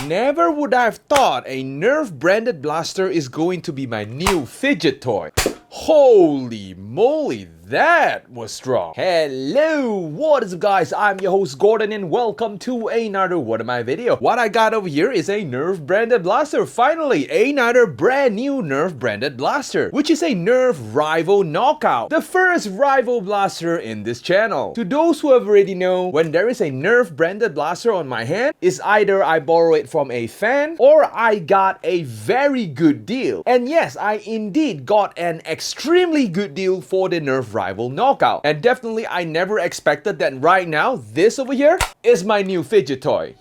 Never would I have thought a Nerf branded blaster is going to be my new fidget toy. Holy moly, that was strong. Hello, what is up guys, I'm your host Gordon and welcome to another What Am I video. What I got over here is a Nerf branded blaster. Finally, another brand new Nerf branded blaster, which is a Nerf Rival Knockout, the first rival blaster in this channel. To those who have already know, when there is a Nerf branded blaster on my hand, it's either I borrow it from a fan or I got a very good deal. And yes, I indeed got an extremely good deal for the Nerf Rival Knockout. And definitely I never expected that right now, this over here is my new fidget toy.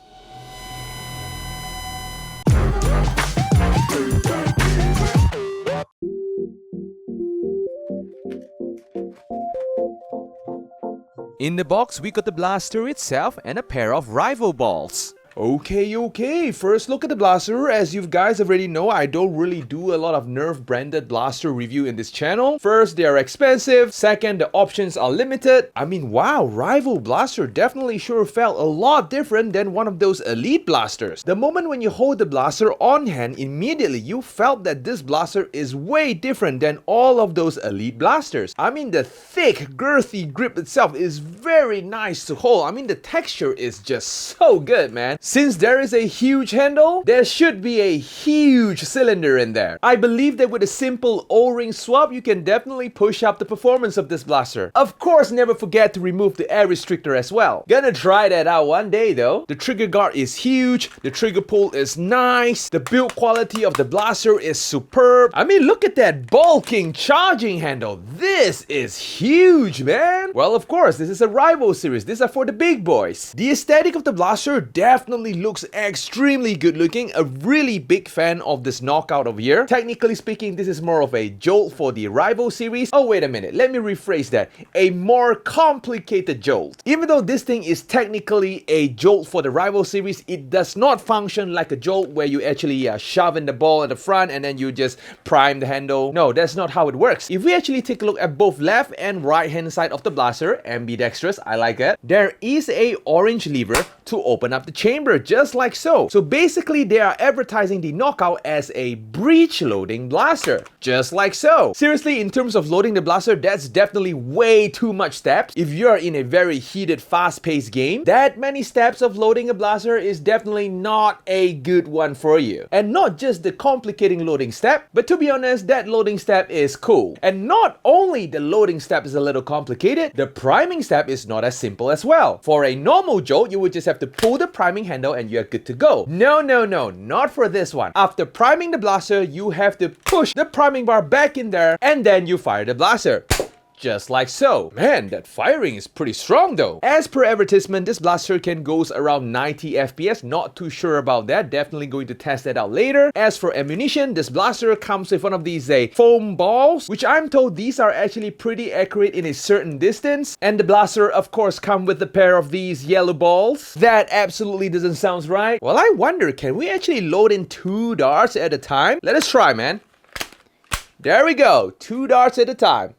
In the box, we got the blaster itself and a pair of rival balls. Okay, first look at the blaster. As you guys already know, I don't really do a lot of Nerf branded blaster review in this channel. First, they are expensive. Second, the options are limited. I mean, wow, Rival Blaster definitely sure felt a lot different than one of those Elite blasters. The moment when you hold the blaster on hand, immediately you felt that this blaster is way different than all of those Elite blasters. I mean, the thick, girthy grip itself is very nice to hold. I mean, the texture is just so good, man. Since there is a huge handle, there should be a huge cylinder in there. I believe that with a simple O-ring swap, you can definitely push up the performance of this blaster. Of course, never forget to remove the air restrictor as well. Gonna try that out one day though. The trigger guard is huge, the trigger pull is nice, the build quality of the blaster is superb. I mean, look at that bulking charging handle. This is huge, man. Well, of course, this is a Rival series. These are for the big boys. The aesthetic of the blaster definitely looks extremely good looking. A really big fan of this knockout over here. Technically speaking, this is more of a jolt for the Rival series. Oh, wait a minute, let me rephrase that. A more complicated jolt. Even though this thing is technically a jolt for the Rival series, it does not function like a jolt where you actually shove in the ball at the front and then you just prime the handle. No, that's not how it works. If we actually take a look at both left and right hand side of the blaster, ambidextrous, I like it, there is a orange lever to open up the chamber, just like so. So basically they are advertising the Knockout as a breech loading blaster, just like so. Seriously, in terms of loading the blaster, that's definitely way too much steps. If you're in a very heated, fast-paced game, that many steps of loading a blaster is definitely not a good one for you. And not just the complicating loading step, but to be honest, that loading step is cool. And not only the loading step is a little complicated, the priming step is not as simple as well. For a normal jolt, you would just have to pull the priming handle and you're good to go. No, not for this one. After priming the blaster, you have to push the priming bar back in there and then you fire the blaster. Just like so. Man, that firing is pretty strong though. As per advertisement, this blaster can goes around 90 FPS. Not too sure about that. Definitely going to test that out later. As for ammunition, this blaster comes with one of these foam balls, which I'm told these are actually pretty accurate in a certain distance. And the blaster, of course, come with a pair of these yellow balls. That absolutely doesn't sound right. Well, I wonder, can we actually load in 2 darts at a time? Let us try, man. There we go. 2 darts at a time.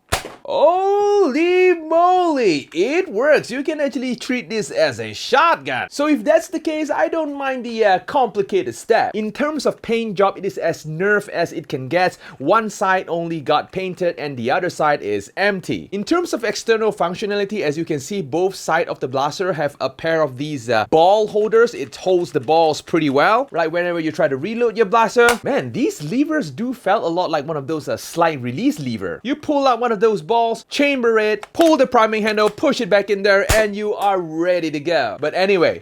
Holy moly, it works. You can actually treat this as a shotgun. So if that's the case, I don't mind the complicated step. In terms of paint job, it is as Nerf as it can get. One side only got painted and the other side is empty. In terms of external functionality, as you can see, both sides of the blaster have a pair of these ball holders. It holds the balls pretty well, right? Whenever you try to reload your blaster. Man, these levers do felt a lot like one of those slide release lever. You pull out one of those balls, chamber it, pull the priming handle, push it back in there, and you are ready to go. But anyway,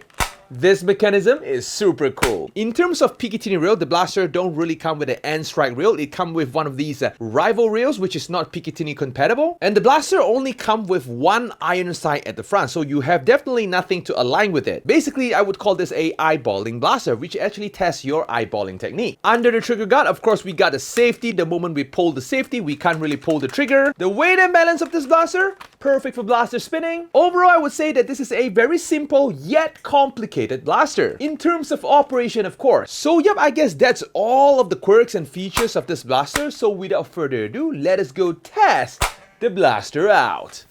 this mechanism is super cool. In terms of Picatinny rail, the blaster don't really come with an end strike rail. It comes with one of these rival rails, which is not Picatinny compatible. And the blaster only comes with one iron sight at the front, so you have definitely nothing to align with it. Basically, I would call this a eyeballing blaster, which actually tests your eyeballing technique. Under the trigger guard, of course, we got the safety. The moment we pull the safety, we can't really pull the trigger. The weight and balance of this blaster, perfect for blaster spinning. Overall, I would say that this is a very simple yet complicated blaster. In terms of operation, of course. So yep, I guess that's all of the quirks and features of this blaster. So without further ado, let us go test the blaster out.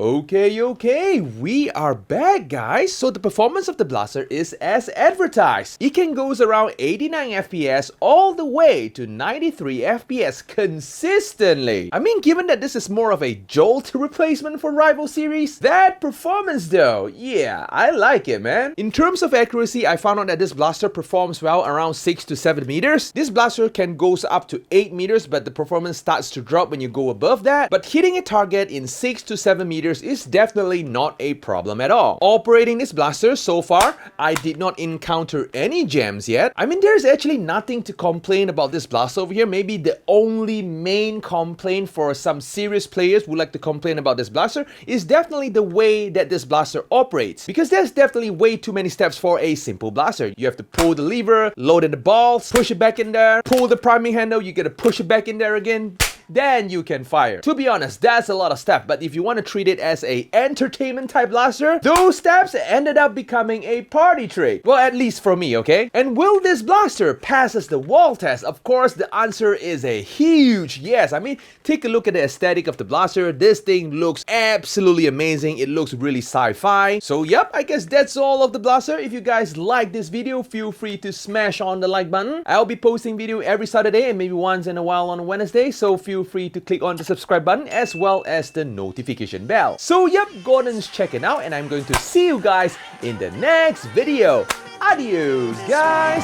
Okay, we are back, guys. So the performance of the blaster is as advertised. It can go around 89 FPS all the way to 93 FPS consistently. I mean, given that this is more of a jolt replacement for rival series, that performance though, yeah, I like it, man. In terms of accuracy, I found out that this blaster performs well around 6 to 7 meters. This blaster can go up to 8 meters, but the performance starts to drop when you go above that. But hitting a target in 6 to 7 meters is definitely not a problem at all. Operating this blaster so far, I did not encounter any jams yet. I mean, there's actually nothing to complain about this blaster over here. Maybe the only main complaint for some serious players who like to complain about this blaster is definitely the way that this blaster operates, because there's definitely way too many steps for a simple blaster. You have to pull the lever, load in the balls, push it back in there, pull the priming handle, you gotta push it back in there again, then you can fire. To be honest, that's a lot of stuff, but if you want to treat it as a entertainment type blaster, those steps ended up becoming a party trick. Well, at least for me, okay? And will this blaster passes the wall test? Of course, the answer is a huge yes. I mean, take a look at the aesthetic of the blaster. This thing looks absolutely amazing. It looks really sci-fi. So yep, I guess that's all of the blaster. If you guys like this video, feel free to smash on the like button. I'll be posting video every Saturday and maybe once in a while on Wednesday, so feel free to click on the subscribe button as well as the notification bell. So yep, Gordon's checking out and I'm going to see you guys in the next video. Adios, guys!